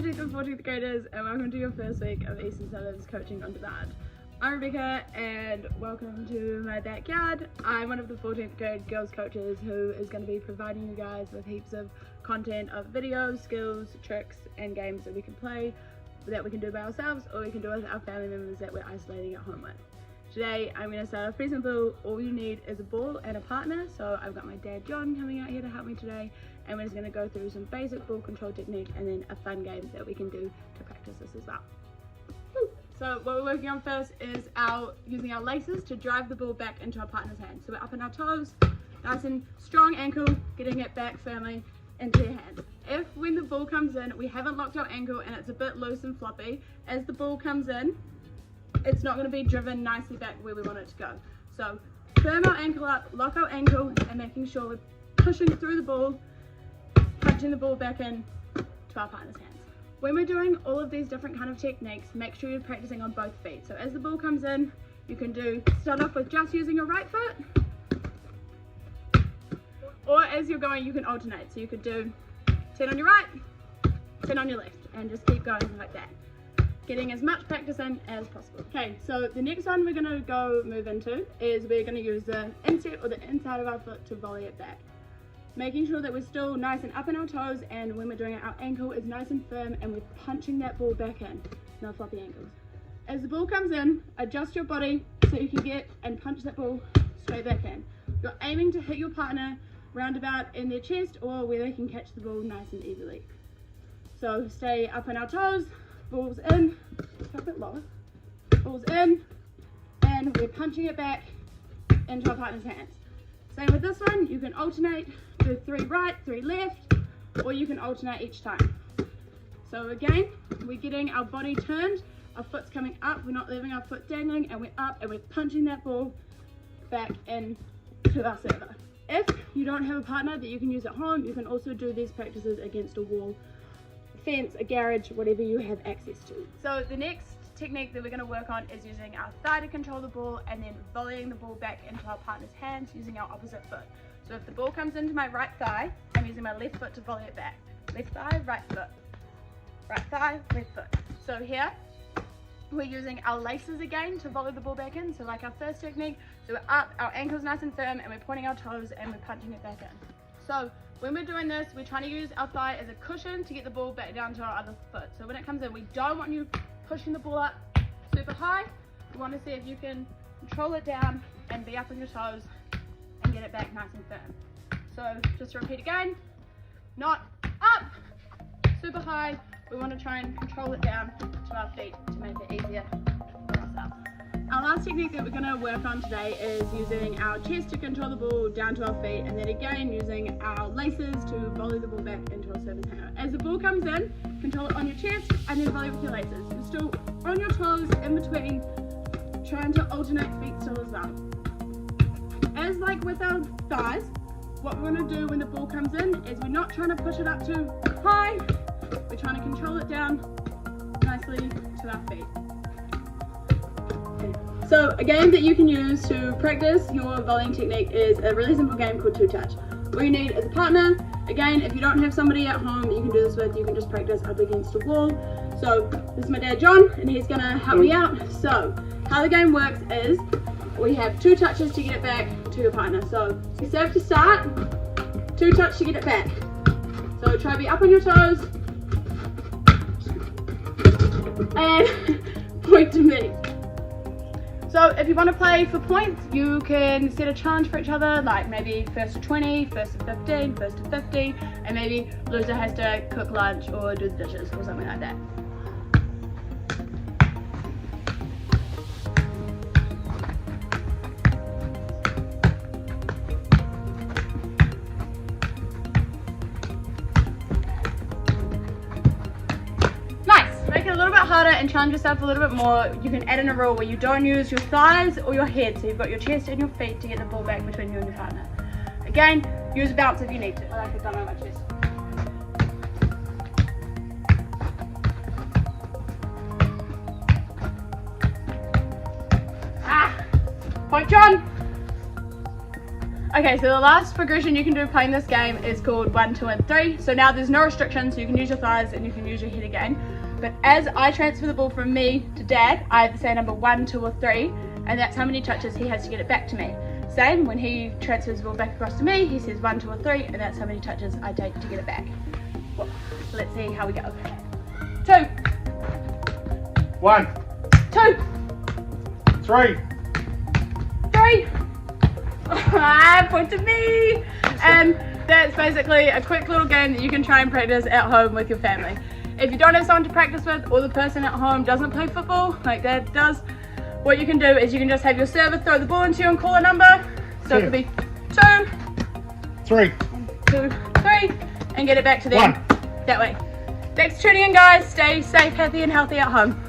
13th and 14th graders, and welcome to your first week of Eastern Suburbs Coaching on Demand. I'm Rebecca and welcome to my backyard. I'm one of the 14th grade girls coaches who is going to be providing you guys with heaps of content of videos, skills, tricks and games that we can play, that we can do by ourselves or we can do with our family members that we're isolating at home with. Today I'm going to start off pretty simple. All you need is a ball and a partner. So I've got my dad John coming out here to help me today, and we're just going to go through some basic ball control technique and then a fun game that we can do to practice this as well. So what we're working on first is using our laces to drive the ball back into our partner's hand. So we're up on our toes, nice and strong ankle, getting it back firmly into your hand. If when the ball comes in, we haven't locked our ankle and it's a bit loose and floppy, as the ball comes in, it's not going to be driven nicely back where we want it to go. So firm our ankle up, lock our ankle, and making sure we're pushing through the ball, punching the ball back in to our partner's hands. When we're doing all of these different kind of techniques, make sure you're practicing on both feet. So as the ball comes in, you can start off with just using your right foot, or as you're going, you can alternate. So you could do 10 on your right, 10 on your left, and just keep going like that, getting as much practice in as possible. Okay, so the next one we're going to move into is we're going to use the instep or the inside of our foot to volley it back. Making sure that we're still nice and up in our toes, and when we're doing it, our ankle is nice and firm and we're punching that ball back in, no floppy ankles. As the ball comes in, adjust your body so you can get and punch that ball straight back in. You're aiming to hit your partner roundabout in their chest or where they can catch the ball nice and easily. So stay up in our toes, balls in, a bit lower, balls in, and we're punching it back into our partner's hands. Same with this one, you can alternate, do 3 right, 3 left, or you can alternate each time. So again, we're getting our body turned, our foot's coming up, we're not leaving our foot dangling, and we're up and we're punching that ball back in to our server. If you don't have a partner that you can use at home, you can also do these practices against a wall, fence, a garage, whatever you have access to. So the next technique that we're going to work on is using our thigh to control the ball and then volleying the ball back into our partner's hands using our opposite foot. So if the ball comes into my right thigh, I'm using my left foot to volley it back. Left thigh, right foot. Right thigh, left foot. So here, we're using our laces again to volley the ball back in. So like our first technique, so we're up, our ankle's nice and firm, and we're pointing our toes and we're punching it back in. So when we're doing this, we're trying to use our thigh as a cushion to get the ball back down to our other foot. So when it comes in, we don't want you pushing the ball up super high. You want to see if you can control it down and be up on your toes and get it back nice and firm. So just to repeat again, not up super high. We want to try and control it down to our feet to make it easier for ourselves. Our last technique that we're going to work on today is using our chest to control the ball down to our feet, and then again using our laces to volley the ball back into our service hanger. As the ball comes in, control it on your chest and then volley with your laces. You're still on your toes in between, trying to alternate feet still as well. As like with our thighs, what we're going to do when the ball comes in is we're not trying to push it up too high, we're trying to control it down nicely to our feet. So a game that you can use to practice your volleying technique is a really simple game called 2-touch. All you need is a partner. Again, if you don't have somebody at home that you can do this with, you can just practice up against a wall. So this is my dad John, and he's gonna help me out. So how the game works is we have 2 touches to get it back to your partner. So you serve to start, 2 touch to get it back. So try to be up on your toes and point to me. So if you want to play for points, you can set a challenge for each other, like maybe first to 20, first to 15, first to 50, and maybe loser has to cook lunch or do the dishes or something like that. Make it a little bit harder and challenge yourself a little bit more. You can add in a rule where you don't use your thighs or your head, so you've got your chest and your feet to get the ball back between you and your partner. Again, use a bounce if you need to. I like a thumb on my chest. Point John! Okay, so the last progression you can do playing this game is called 1, 2, and 3. So now there's no restrictions, so you can use your thighs and you can use your head again. But as I transfer the ball from me to Dad, I have to say number 1, 2, or 3, and that's how many touches he has to get it back to me. Same, when he transfers the ball back across to me, he says 1, 2, or 3, and that's how many touches I take to get it back. Well, let's see how we go. 2. 1. 2. 3. 3. Point to me. And that's basically a quick little game that you can try and practice at home with your family. If you don't have someone to practice with, or the person at home doesn't play football like Dad does, what you can do is you can just have your server throw the ball into you and call a number. So it could be 2, 3, 2, 3, and get it back to them. 1. That way. Thanks for tuning in, guys. Stay safe, happy, and healthy at home.